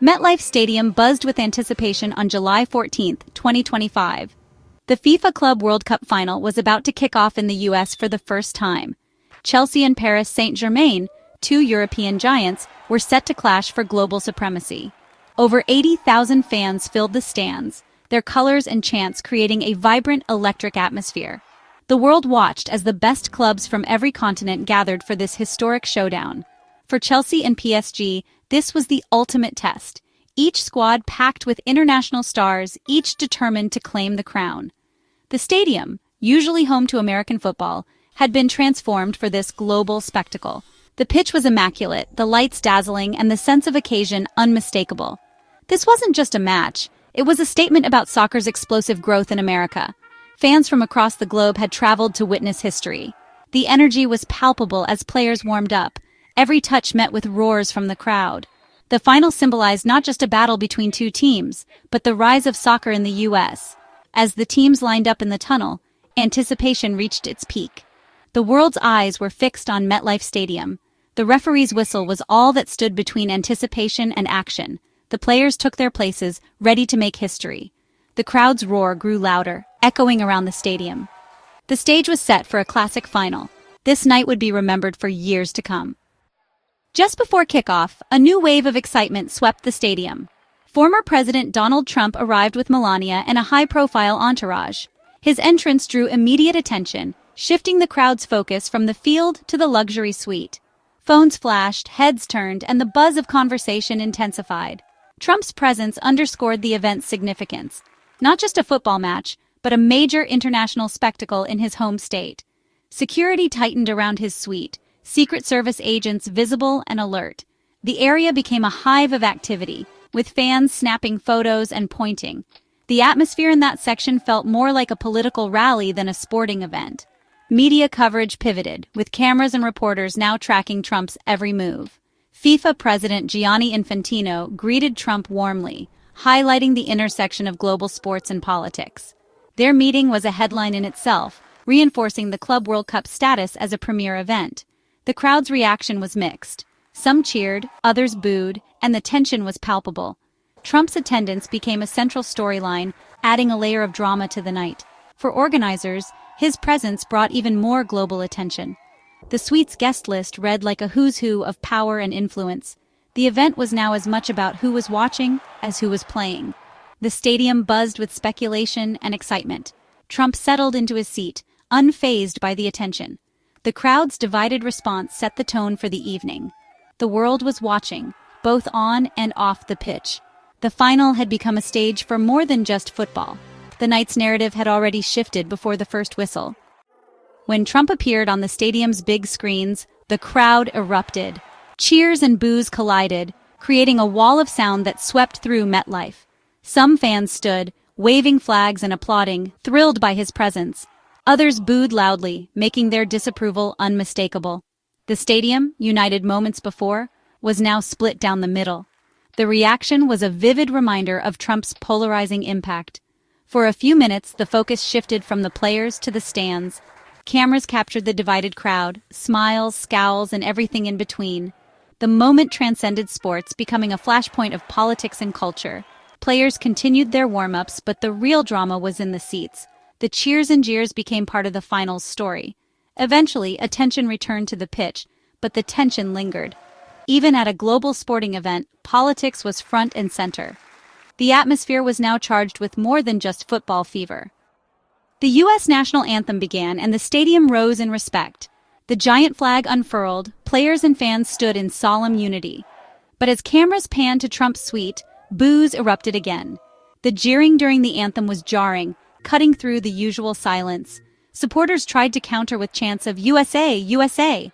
MetLife Stadium buzzed with anticipation on July 14, 2025. The FIFA Club World Cup final was about to kick off in the US for the first time. Chelsea and Paris Saint-Germain, two European giants, were set to clash for global supremacy. Over 80,000 fans filled the stands, their colors and chants creating a vibrant, electric atmosphere. The world watched as the best clubs from every continent gathered for this historic showdown. For Chelsea and PSG, this was the ultimate test. Each squad packed with international stars, each determined to claim the crown. The stadium, usually home to American football, had been transformed for this global spectacle. The pitch was immaculate, the lights dazzling, and the sense of occasion unmistakable. This wasn't just a match. It was a statement about soccer's explosive growth in America. Fans from across the globe had traveled to witness history. The energy was palpable as players warmed up. Every touch met with roars from the crowd. The final symbolized not just a battle between two teams, but the rise of soccer in the U.S. As the teams lined up in the tunnel, anticipation reached its peak. The world's eyes were fixed on MetLife Stadium. The referee's whistle was all that stood between anticipation and action. The players took their places, ready to make history. The crowd's roar grew louder, echoing around the stadium. The stage was set for a classic final. This night would be remembered for years to come. Just before kickoff, a new wave of excitement swept the stadium. Former President Donald Trump arrived with Melania and a high-profile entourage. His entrance drew immediate attention, shifting the crowd's focus from the field to the luxury suite. Phones flashed, heads turned, and the buzz of conversation intensified. Trump's presence underscored the event's significance. Not just a football match, but a major international spectacle in his home state. Security tightened around his suite, Secret Service agents visible and alert. The area became a hive of activity, with fans snapping photos and pointing. The atmosphere in that section felt more like a political rally than a sporting event. Media coverage pivoted, with cameras and reporters now tracking Trump's every move. FIFA President Gianni Infantino greeted Trump warmly, highlighting the intersection of global sports and politics. Their meeting was a headline in itself, reinforcing the Club World Cup status as a premier event. The crowd's reaction was mixed. Some cheered, others booed, and the tension was palpable. Trump's attendance became a central storyline, adding a layer of drama to the night. For organizers, his presence brought even more global attention. The suite's guest list read like a who's who of power and influence. The event was now as much about who was watching as who was playing. The stadium buzzed with speculation and excitement. Trump settled into his seat, unfazed by the attention. The crowd's divided response set the tone for the evening. The world was watching, both on and off the pitch. The final had become a stage for more than just football. The night's narrative had already shifted before the first whistle. When Trump appeared on the stadium's big screens, the crowd erupted. Cheers and boos collided, creating a wall of sound that swept through MetLife. Some fans stood, waving flags and applauding, thrilled by his presence. Others booed loudly, making their disapproval unmistakable. The stadium, united moments before, was now split down the middle. The reaction was a vivid reminder of Trump's polarizing impact. For a few minutes, the focus shifted from the players to the stands. Cameras captured the divided crowd, smiles, scowls, and everything in between. The moment transcended sports, becoming a flashpoint of politics and culture. Players continued their warm-ups, but the real drama was in the seats. The cheers and jeers became part of the finals story. Eventually, attention returned to the pitch, but the tension lingered. Even at a global sporting event, politics was front and center. The atmosphere was now charged with more than just football fever. The U.S. national anthem began, and the stadium rose in respect. The giant flag unfurled, players and fans stood in solemn unity. But as cameras panned to Trump's suite, boos erupted again. The jeering during the anthem was jarring, cutting through the usual silence. Supporters tried to counter with chants of USA, USA.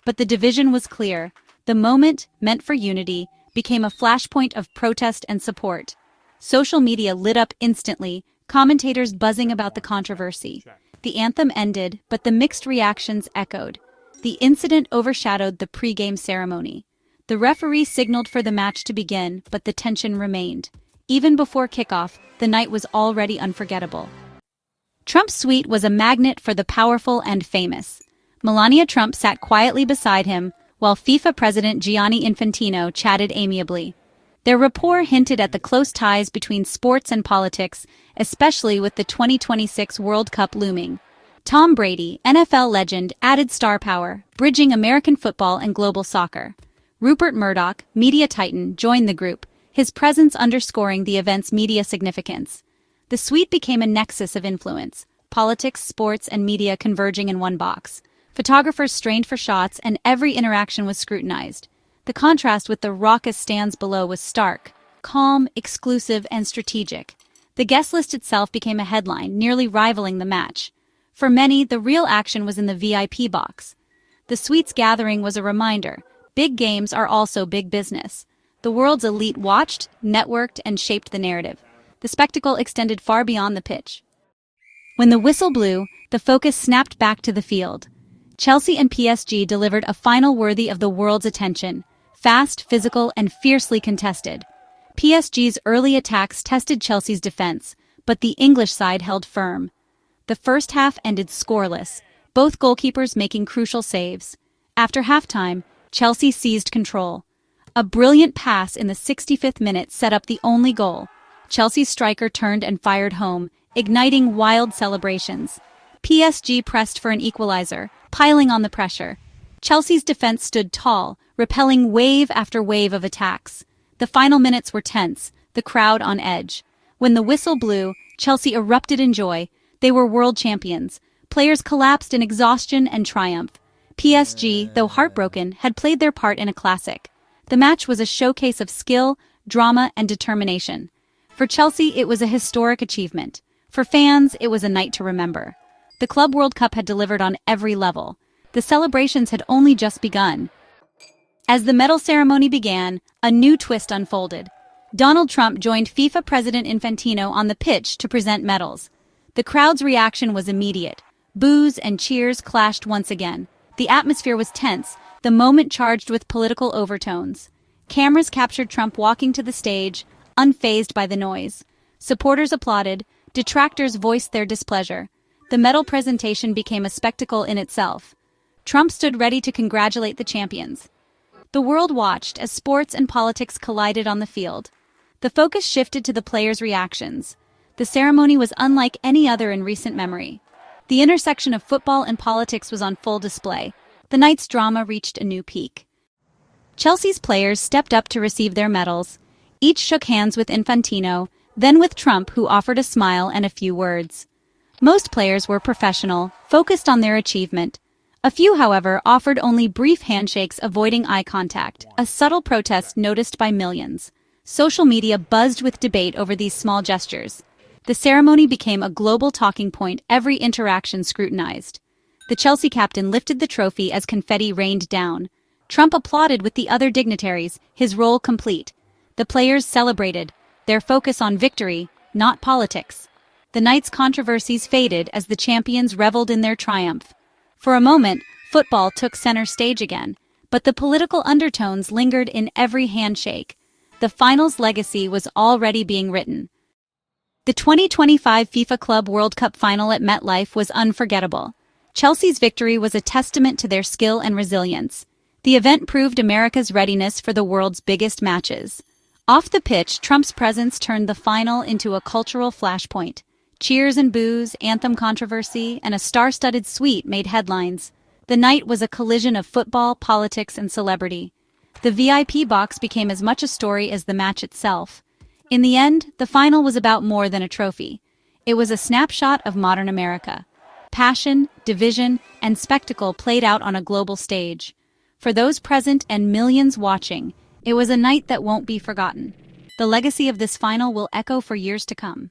But the division was clear. The moment, meant for unity, became a flashpoint of protest and support. Social media lit up instantly, commentators buzzing about the controversy. The anthem ended, but the mixed reactions echoed. The incident overshadowed the pre-game ceremony. The referee signaled for the match to begin, but the tension remained. Even before kickoff, the night was already unforgettable. Trump's suite was a magnet for the powerful and famous. Melania Trump sat quietly beside him, while FIFA President Gianni Infantino chatted amiably. Their rapport hinted at the close ties between sports and politics, especially with the 2026 World Cup looming. Tom Brady, NFL legend, added star power, bridging American football and global soccer. Rupert Murdoch, media titan, joined the group, his presence underscoring the event's media significance. The suite became a nexus of influence, politics, sports, and media converging in one box. Photographers strained for shots, and every interaction was scrutinized. The contrast with the raucous stands below was stark, calm, exclusive, and strategic. The guest list itself became a headline, nearly rivaling the match. For many, the real action was in the VIP box. The suite's gathering was a reminder: big games are also big business. The world's elite watched, networked, and shaped the narrative. The spectacle extended far beyond the pitch. When the whistle blew, the focus snapped back to the field. Chelsea and PSG delivered a final worthy of the world's attention, fast, physical, and fiercely contested. PSG's early attacks tested Chelsea's defense, but the English side held firm. The first half ended scoreless, both goalkeepers making crucial saves. After halftime, Chelsea seized control. A brilliant pass in the 65th minute set up the only goal. Chelsea's striker turned and fired home, igniting wild celebrations. PSG pressed for an equalizer, piling on the pressure. Chelsea's defense stood tall, repelling wave after wave of attacks. The final minutes were tense, the crowd on edge. When the whistle blew, Chelsea erupted in joy. They were world champions. Players collapsed in exhaustion and triumph. PSG, though heartbroken, had played their part in a classic. The match was a showcase of skill, drama, and determination. For Chelsea, it was a historic achievement. For fans, it was a night to remember. The Club World Cup had delivered on every level. The celebrations had only just begun. As the medal ceremony began, a new twist unfolded. Donald Trump joined FIFA President Infantino on the pitch to present medals. The crowd's reaction was immediate. Boos and cheers clashed once again. The atmosphere was tense, the moment charged with political overtones. Cameras captured Trump walking to the stage, unfazed by the noise. Supporters applauded, detractors voiced their displeasure. The medal presentation became a spectacle in itself. Trump stood ready to congratulate the champions. The world watched as sports and politics collided on the field. The focus shifted to the players' reactions. The ceremony was unlike any other in recent memory. The intersection of football and politics was on full display. The night's drama reached a new peak. Chelsea's players stepped up to receive their medals. Each shook hands with Infantino, then with Trump, who offered a smile and a few words. Most players were professional, focused on their achievement. A few, however, offered only brief handshakes, avoiding eye contact, a subtle protest noticed by millions. Social media buzzed with debate over these small gestures. The ceremony became a global talking point, every interaction scrutinized. The Chelsea captain lifted the trophy as confetti rained down. Trump applauded with the other dignitaries, his role complete. The players celebrated, their focus on victory, not politics. The night's controversies faded as the champions reveled in their triumph. For a moment, football took center stage again, but the political undertones lingered in every handshake. The final's legacy was already being written. The 2025 FIFA Club World Cup final at MetLife was unforgettable. Chelsea's victory was a testament to their skill and resilience. The event proved America's readiness for the world's biggest matches. Off the pitch, Trump's presence turned the final into a cultural flashpoint. Cheers and boos, anthem controversy, and a star-studded suite made headlines. The night was a collision of football, politics, and celebrity. The VIP box became as much a story as the match itself. In the end, the final was about more than a trophy. It was a snapshot of modern America. Passion, division, and spectacle played out on a global stage. For those present and millions watching, it was a night that won't be forgotten. The legacy of this final will echo for years to come.